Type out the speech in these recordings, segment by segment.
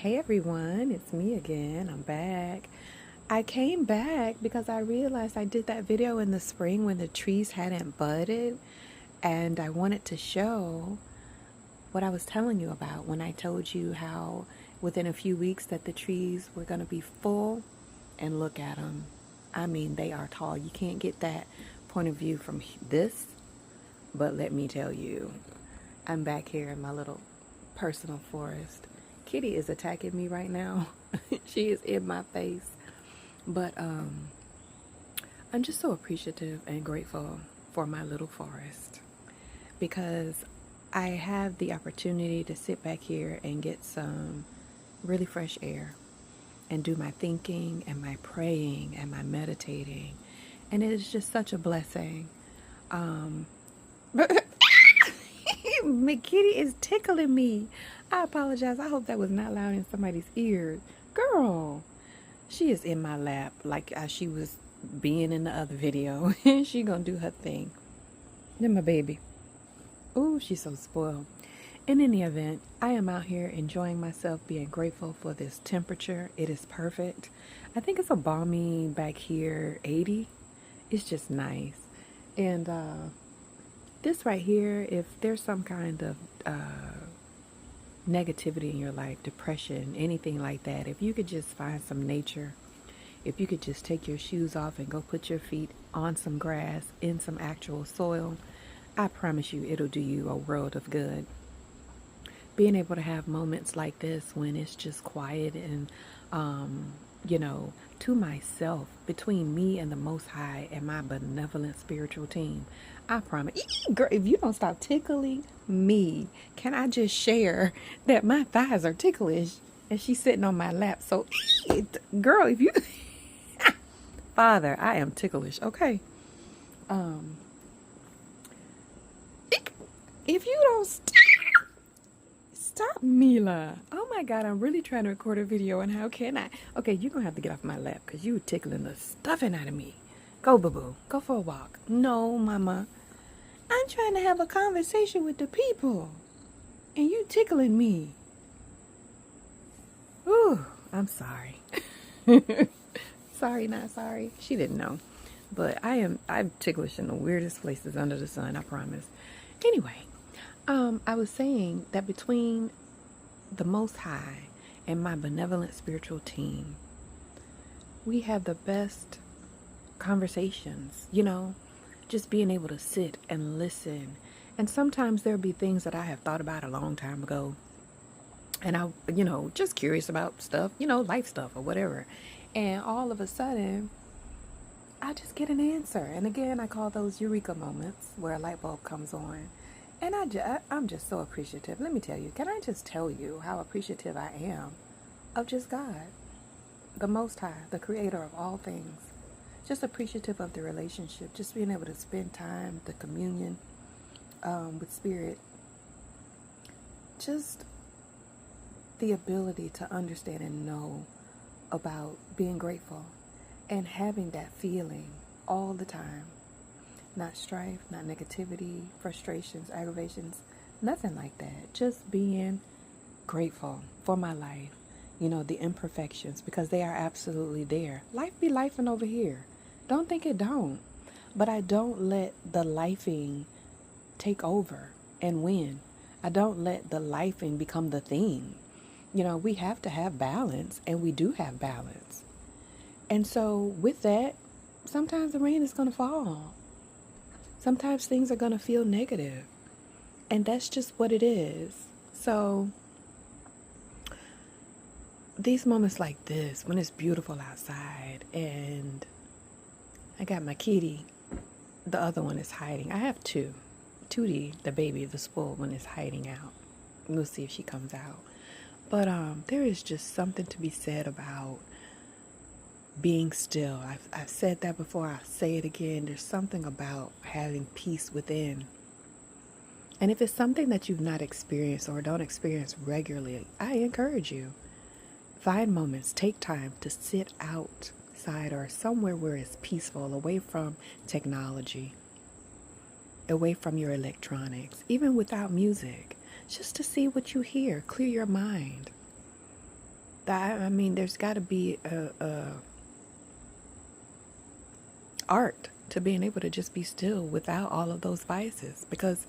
Hey everyone, it's me again. I'm back. I came back because I realized I did that video in the spring when the trees hadn't budded, and I wanted to show what I was telling you about when I told you how within a few weeks that the trees were going to be full. And look at them. I mean, they are tall. You can't get that point of view from this, but let me tell you, I'm back here in my little personal forest. Kitty is attacking me right now. She is in my face. But I'm just so appreciative and grateful for my little forest because I have the opportunity to sit back here and get some really fresh air and do my thinking and my praying and my meditating. And it is just such a blessing. My kitty is tickling me. I apologize. I hope that was not loud in somebody's ears. Girl, she is in my lap like she was being in the other video. She gonna do her thing. Then my baby. Ooh, she's so spoiled. In any event, I am out here enjoying myself, being grateful for this temperature. It is perfect. I think it's a balmy back here, 80. It's just nice. And this right here, if there's some kind of negativity in your life, depression, anything like that, if you could just find some nature, if you could just take your shoes off and go put your feet on some grass, in some actual soil, I promise you it'll do you a world of good. Being able to have moments like this when it's just quiet and, to myself, between me and the Most High and my benevolent spiritual team, I promise. Girl, if you don't stop tickling me, can I just share that my thighs are ticklish and she's sitting on my lap? So, girl, if you, Father, I am ticklish. Okay. Um, if you don't stop, Mila. Oh my God, I'm really trying to record a video and how can I? Okay, you're going to have to get off my lap because you were tickling the stuffing out of me. Go, boo-boo. Go for a walk. No, mama. I'm trying to have a conversation with the people and you tickling me. Ooh, I'm sorry. Sorry, not sorry. She didn't know. But I'm ticklish in the weirdest places under the sun, I promise. Anyway, I was saying that between the Most High and my benevolent spiritual team, we have the best conversations, just being able to sit and listen. And sometimes there'll be things that I have thought about a long time ago. And I, just curious about stuff, life stuff or whatever. And all of a sudden, I just get an answer. And again, I call those eureka moments where a light bulb comes on. And I'm just so appreciative. Let me tell you, can I just tell you how appreciative I am of just God, the Most High, the creator of all things. Just appreciative of the relationship, just being able to spend time, the communion with Spirit. Just the ability to understand and know about being grateful and having that feeling all the time. Not strife, not negativity, frustrations, aggravations, nothing like that. Just being grateful for my life, the imperfections, because they are absolutely there. Life be lifing over here. Don't think it don't. But I don't let the lifing take over and win. I don't let the lifing become the thing. We have to have balance, and we do have balance. And so with that, sometimes the rain is going to fall. Sometimes things are going to feel negative. And that's just what it is. So these moments like this, when it's beautiful outside and I got my kitty, the other one is hiding. I have two. Tootie, the baby, the spoiled one, is hiding out. We'll see if she comes out. But there is just something to be said about being still. I've said that before. I'll say it again. There's something about having peace within. And if it's something that you've not experienced or don't experience regularly, I encourage you. Find moments, take time to sit outside or somewhere where it's peaceful, away from technology, away from your electronics, even without music, just to see what you hear, clear your mind. I mean, there's got to be a art to being able to just be still without all of those vices, because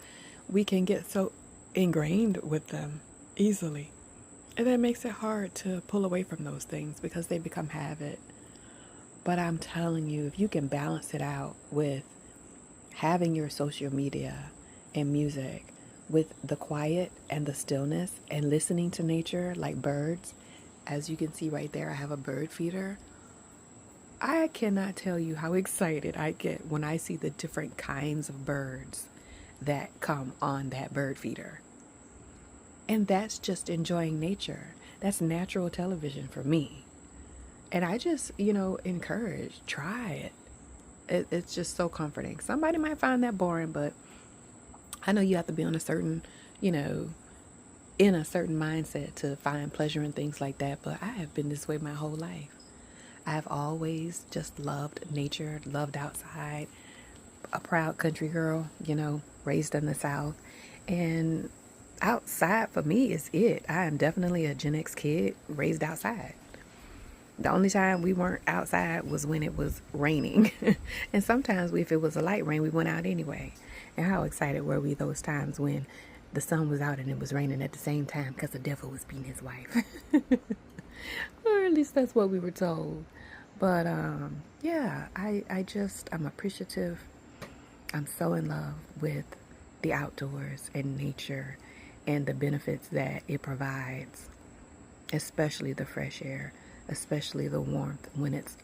we can get so ingrained with them easily. And that makes it hard to pull away from those things because they become habit. But I'm telling you, if you can balance it out with having your social media and music with the quiet and the stillness and listening to nature like birds, as you can see right there, I have a bird feeder. I cannot tell you how excited I get when I see the different kinds of birds that come on that bird feeder. And that's just enjoying nature. That's natural television for me. And I just, encourage, try it's just so comforting. Somebody might find that boring, but I know you have to be on a certain, in a certain mindset to find pleasure in things like that. But I have been this way my whole life. I have always just loved nature, loved outside, a proud country girl, raised in the South. And outside for me is it. I am definitely a Gen X kid raised outside. The only time we weren't outside was when it was raining. And sometimes if it was a light rain, we went out anyway. And how excited were we those times when the sun was out and it was raining at the same time because the devil was beating his wife. Or at least that's what we were told. But yeah, I'm appreciative. I'm so in love with the outdoors and nature and the benefits that it provides, especially the fresh air, especially the warmth when it's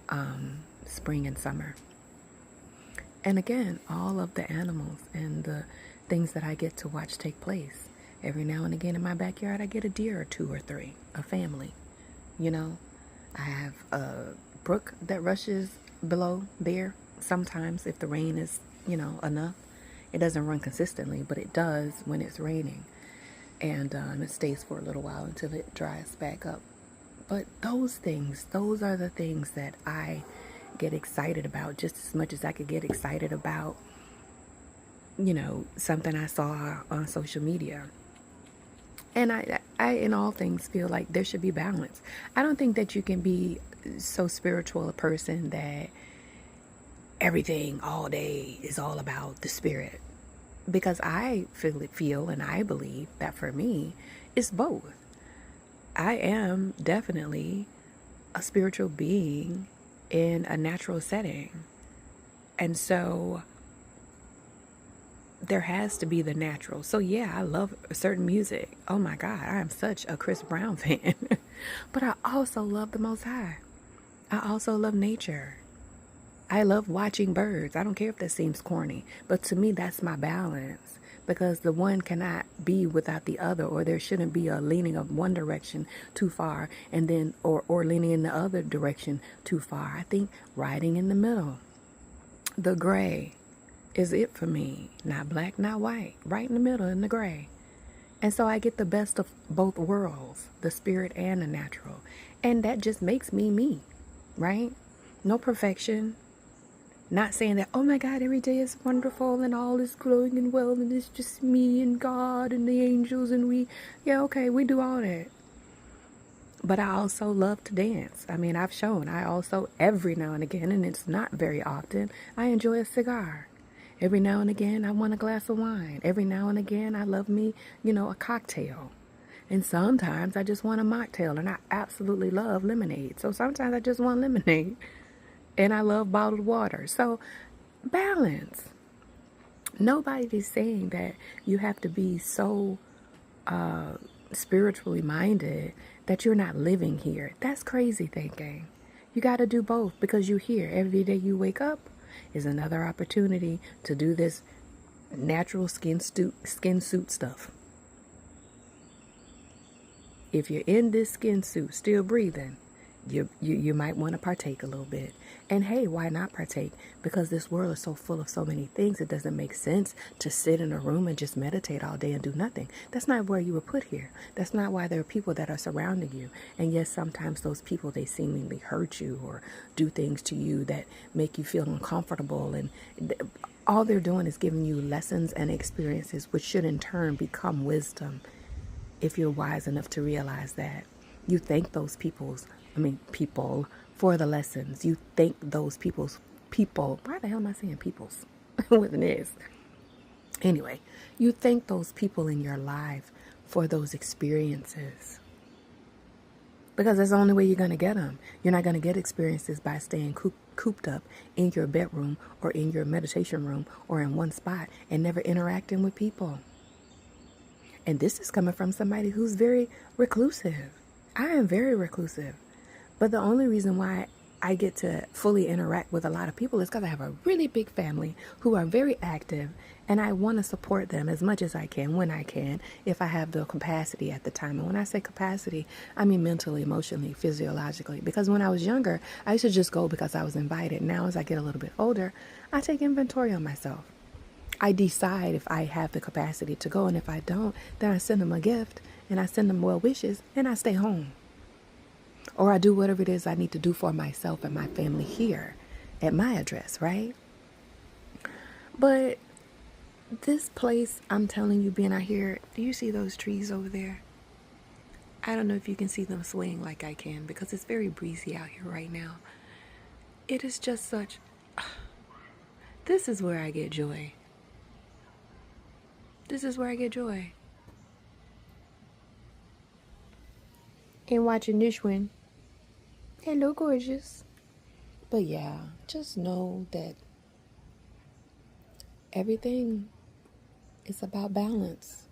spring and summer. And again, all of the animals and the things that I get to watch take place. Every now and again in my backyard, I get a deer or two or three, a family. I have a brook that rushes below there sometimes if the rain is, enough. It doesn't run consistently, but it does when it's raining. And it stays for a little while until it dries back up. But those are the things that I get excited about just as much as I could get excited about, something I saw on social media. And I, in all things, feel like there should be balance. I don't think that you can be so spiritual a person that everything all day is all about the spirit. Because I feel and I believe that for me, it's both. I am definitely a spiritual being in a natural setting. And so there has to be the natural. So yeah, I love certain music. Oh my God, I am such a Chris Brown fan. But I also love the Most High. I also love nature. I love watching birds. I don't care if that seems corny, but to me, that's my balance. Because the one cannot be without the other, or there shouldn't be a leaning of one direction too far and then or leaning in the other direction too far. I think riding in the middle, the gray, is it for me. Not black, not white. Right in the middle in the gray. And so I get the best of both worlds, the spirit and the natural. And that just makes me me, right? No perfection. Not saying that, oh my God, every day is wonderful and all is glowing and well and it's just me and God and the angels and yeah, okay, we do all that. But I also love to dance. I mean, I've shown, I also, every now and again, and it's not very often, I enjoy a cigar. Every now and again, I want a glass of wine. Every now and again, I love me, a cocktail. And sometimes I just want a mocktail, and I absolutely love lemonade. So sometimes I just want lemonade. And I love bottled water. So balance. Nobody's saying that you have to be so spiritually minded that you're not living here. That's crazy thinking. You got to do both because you're here. Every day you wake up is another opportunity to do this natural skin suit stuff. If you're in this skin suit still breathing, you might want to partake a little bit. And hey, why not partake? Because this world is so full of so many things, it doesn't make sense to sit in a room and just meditate all day and do nothing. That's not where you were put here. That's not why there are people that are surrounding you. And yes, sometimes those people, they seemingly hurt you or do things to you that make you feel uncomfortable. And all they're doing is giving you lessons and experiences, which should in turn become wisdom if you're wise enough to realize that. You thank those people for the lessons. You thank those people. Why the hell am I saying peoples with an S? Anyway, you thank those people in your life for those experiences. Because that's the only way you're going to get them. You're not going to get experiences by staying cooped up in your bedroom or in your meditation room or in one spot and never interacting with people. And this is coming from somebody who's very reclusive. I am very reclusive. But the only reason why I get to fully interact with a lot of people is because I have a really big family who are very active, and I want to support them as much as I can when I can, if I have the capacity at the time. And when I say capacity, I mean mentally, emotionally, physiologically. Because when I was younger, I used to just go because I was invited. Now, as I get a little bit older, I take inventory on myself. I decide if I have the capacity to go, and if I don't, then I send them a gift, and I send them well wishes, and I stay home. Or I do whatever it is I need to do for myself and my family here at my address, right? But this place, I'm telling you, being out here, do you see those trees over there? I don't know if you can see them swaying like I can because it's very breezy out here right now. It is just such... This is where I get joy. This is where I get joy. And watching this one. Hello, gorgeous. But yeah, just know that everything is about balance.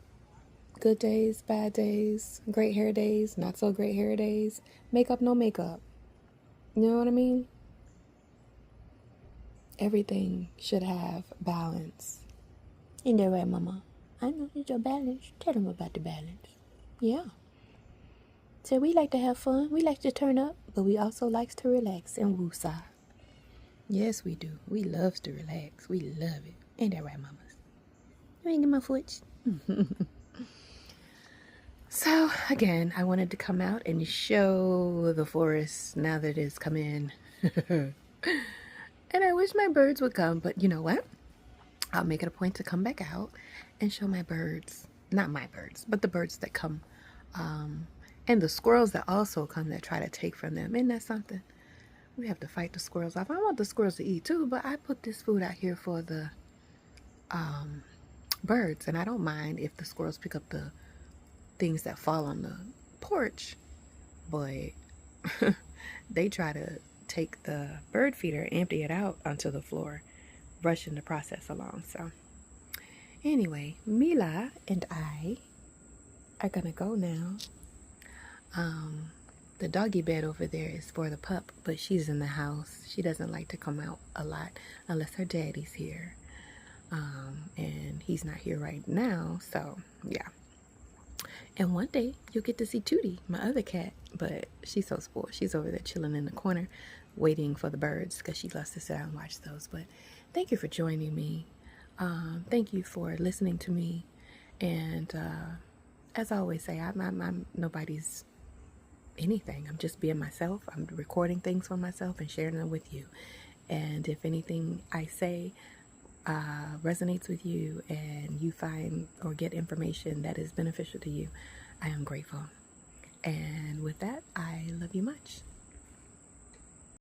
Good days, bad days, great hair days, not so great hair days, makeup, no makeup. You know what I mean? Everything should have balance. Ain't that right, Mama? I know it's your balance. Tell them about the balance. Yeah. So we like to have fun. We like to turn up, but we also like to relax and woosah. Yes, we do. We love to relax. We love it. Ain't that right, mamas? You ain't get my foot. So, again, I wanted to come out and show the forest now that it's come in. And I wish my birds would come, but you know what? I'll make it a point to come back out and show my birds. Not my birds, but the birds that come. And the squirrels that also come that try to take from them. Isn't that something? We have to fight the squirrels off. I want the squirrels to eat too, but I put this food out here for the birds. And I don't mind if the squirrels pick up the things that fall on the porch. But they try to take the bird feeder, empty it out onto the floor, rushing the process along. So anyway, Mila and I are gonna go now. The doggy bed over there is for the pup, but she's in the house. She doesn't like to come out a lot unless her daddy's here. And he's not here right now, so yeah. And one day you'll get to see Tootie, my other cat, but she's so spoiled. She's over there chilling in the corner waiting for the birds because she loves to sit down and watch those. But thank you for joining me. Thank you for listening to me. And as I always say, I'm nobody's anything. I'm just being myself. I'm recording things for myself and sharing them with you. And if anything I say resonates with you and you find or get information that is beneficial to you, I am grateful. And with that, I love you much.